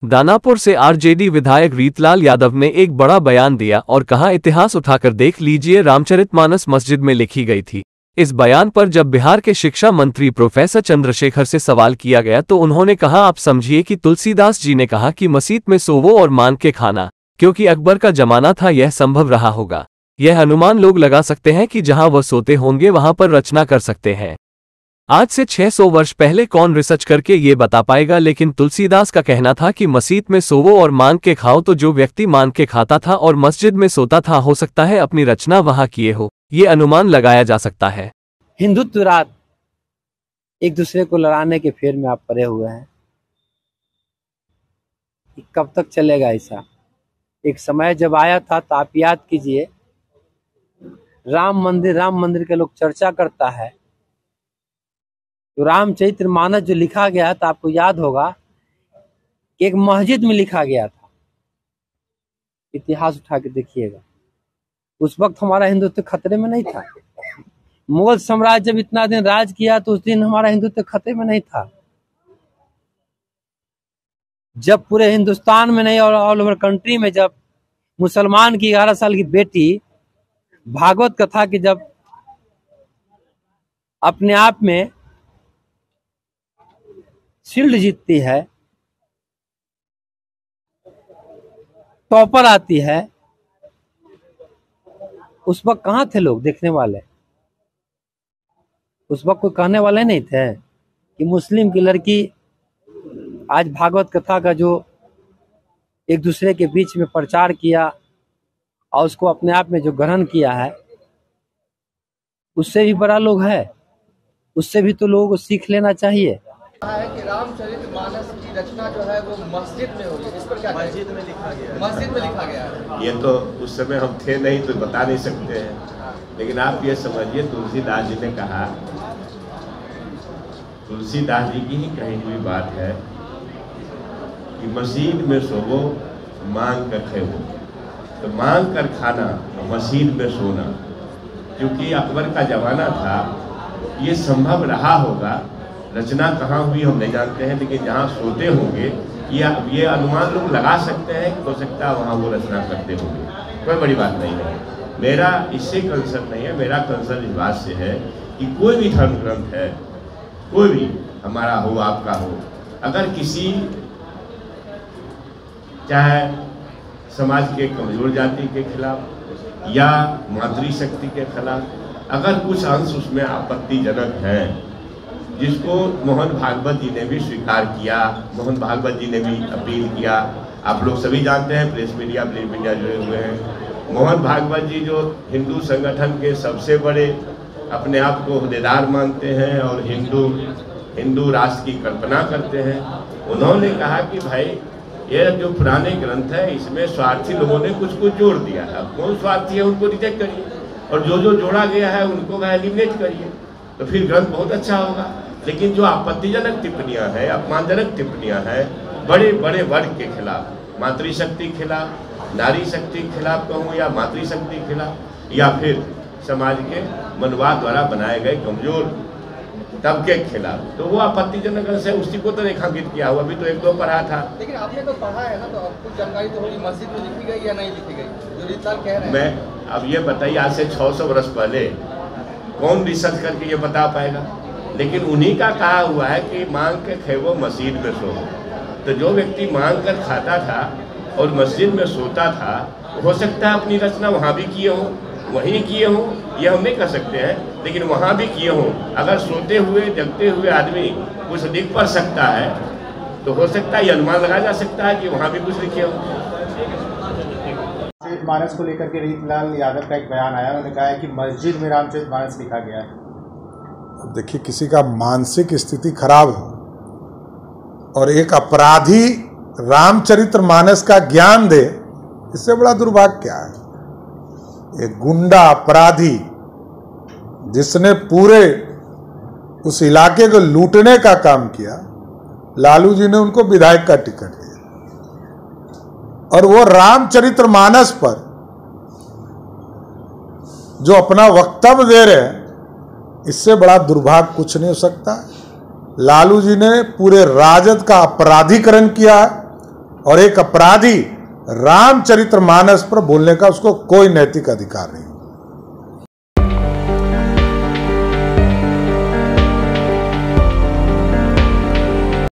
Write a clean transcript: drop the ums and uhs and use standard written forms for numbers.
दानापुर से आरजेडी विधायक रीतलाल यादव ने एक बड़ा बयान दिया और कहा, इतिहास उठाकर देख लीजिए, रामचरितमानस मस्जिद में लिखी गई थी। इस बयान पर जब बिहार के शिक्षा मंत्री प्रोफेसर चंद्रशेखर से सवाल किया गया तो उन्होंने कहा, आप समझिए कि तुलसीदास जी ने कहा कि मस्जिद में सोवो और मांग के खाना, क्योंकि अकबर का जमाना था, यह संभव रहा होगा। यह अनुमान लोग लगा सकते हैं कि जहां वह सोते होंगे वहां पर रचना कर सकते हैं। आज से 600 वर्ष पहले कौन रिसर्च करके ये बता पाएगा, लेकिन तुलसीदास का कहना था कि मस्जिद में सोवो और मांग के खाओ, तो जो व्यक्ति मांग के खाता था और मस्जिद में सोता था, हो सकता है अपनी रचना वहां किए हो। ये अनुमान लगाया जा सकता है। हिंदुत्व रात एक दूसरे को लड़ाने के फेर में आप पड़े हुए हैं। कब तक चलेगा ऐसा? एक समय जब आया था तो आप याद कीजिए, राम मंदिर के लोग चर्चा करता है, तो रामचरितमानस जो लिखा गया तो आपको याद होगा कि एक मस्जिद में लिखा गया था। इतिहास उठा के देखिएगा, उस वक्त हमारा हिंदुत्व खतरे में नहीं था। मुगल साम्राज्य जब इतना दिन राज किया तो उस दिन हमारा हिंदुत्व खतरे में नहीं था। जब पूरे हिंदुस्तान में नहीं और ऑल ओवर कंट्री में जब मुसलमान की 11 साल की बेटी भागवत कथा की जब अपने आप में शील्ड जीतती है, टॉपर आती है, उस वक्त कहाँ थे लोग देखने वाले? उस वक्त कोई कहने वाले नहीं थे कि मुस्लिम की लड़की आज भागवत कथा का जो एक दूसरे के बीच में प्रचार किया और उसको अपने आप में जो ग्रहण किया है, उससे भी बड़ा लोग है, उससे भी तो लोगों को सीख लेना चाहिए। है कि रामचरितमानस की रचना जो है वो मस्जिद में होगी, इस पर क्या? मस्जिद में लिखा गया है। मस्जिद में लिखा गया है। ये तो उस समय हम थे नहीं तो बता नहीं सकते हैं, लेकिन आप ये समझिए, तुलसीदास जी ने कहा, तुलसीदास जी की ही कही हुई बात है कि मस्जिद में सोवो मांग कर खेवो। तो मांग कर खाना, मस्जिद में सोना, क्योंकि अकबर का जमाना था, ये संभव रहा होगा। रचना कहाँ हुई हम नहीं जानते हैं, लेकिन जहाँ सोते होंगे ये अनुमान लोग लगा सकते हैं कि हो सकता है वहाँ वो रचना करते होंगे। कोई बड़ी बात नहीं है। मेरा इससे कंसर्न नहीं है, मेरा कंसर्न इस बात से है कि कोई भी धर्म ग्रंथ है, कोई भी, हमारा हो आपका हो, अगर किसी, चाहे समाज के कमजोर जाति के खिलाफ या मातृशक्ति के खिलाफ, अगर कुछ अंश उसमें आपत्तिजनक है, जिसको मोहन भागवत जी ने भी स्वीकार किया, मोहन भागवत जी ने भी अपील किया। आप लोग सभी जानते हैं, प्रेस मीडिया जुड़े हुए हैं। मोहन भागवत जी जो हिंदू संगठन के सबसे बड़े अपने आप को हुदेदार मानते हैं और हिंदू राष्ट्र की कल्पना करते हैं, उन्होंने कहा कि भाई ये जो पुराने ग्रंथ है इसमें स्वार्थी लोगों ने कुछ जोड़ दिया है। अब कौन स्वार्थी है उनको रिजेक्ट करिए, और जो जोड़ा गया है उनको एलिमिनेट करिए, तो फिर ग्रंथ बहुत अच्छा होगा। लेकिन जो आपत्तिजनक टिप्पणियां हैं, अपमानजनक टिप्पणियां हैं, बड़े बड़े वर्ग के खिलाफ, मातृशक्ति के खिलाफ, नारी शक्ति के खिलाफ कहूँ या मातृशक्ति के खिलाफ, या फिर समाज के मनुवाद द्वारा बनाए गए कमजोर तबके के खिलाफ, तो वो आपत्तिजनक है। उसी को तो रेखांकित किया हुआ, अभी तो एक दो पढ़ा था। लेकिन आपने तो पढ़ा है ना, तो आपको जानकारी तो होगी मस्जिद में लिखी गई या नहीं लिखी गई, जो रीतलाल कह रहे हैं। मैं अब ये बताइए, आज से 600 वर्ष पहले कौन रिसर्च करके ये बता पाएगा? लेकिन उन्हीं का कहा हुआ है कि मांग के खेवो मस्जिद में सो। तो जो व्यक्ति मांग कर खाता था और मस्जिद में सोता था, हो सकता है अपनी रचना वहाँ भी किए हों, वहीं किए हों, ये हम नहीं कह सकते हैं, लेकिन वहाँ भी किए हों। अगर सोते हुए जगते हुए आदमी कुछ लिख पढ़ सकता है तो हो सकता है, ये अनुमान लगाया जा सकता है कि वहाँ भी कुछ लिखे हों। रामचरितमानस को लेकर के रीतलाल यादव का एक बयान आया, उन्होंने कहा है कि मस्जिद में रामचरितमानस लिखा गया है। देखिए, किसी का मानसिक स्थिति खराब हो और एक अपराधी रामचरितमानस का ज्ञान दे, इससे बड़ा दुर्भाग्य क्या है? एक गुंडा अपराधी जिसने पूरे उस इलाके को लूटने का काम किया, लालू जी ने उनको विधायक का टिकट दिया और वो रामचरितमानस पर जो अपना वक्तव्य दे रहे हैं, इससे बड़ा दुर्भाग्य कुछ नहीं हो सकता। लालू जी ने पूरे राजद का अपराधीकरण किया है और एक अपराधी रामचरितमानस पर बोलने का उसको कोई नैतिक अधिकार नहीं।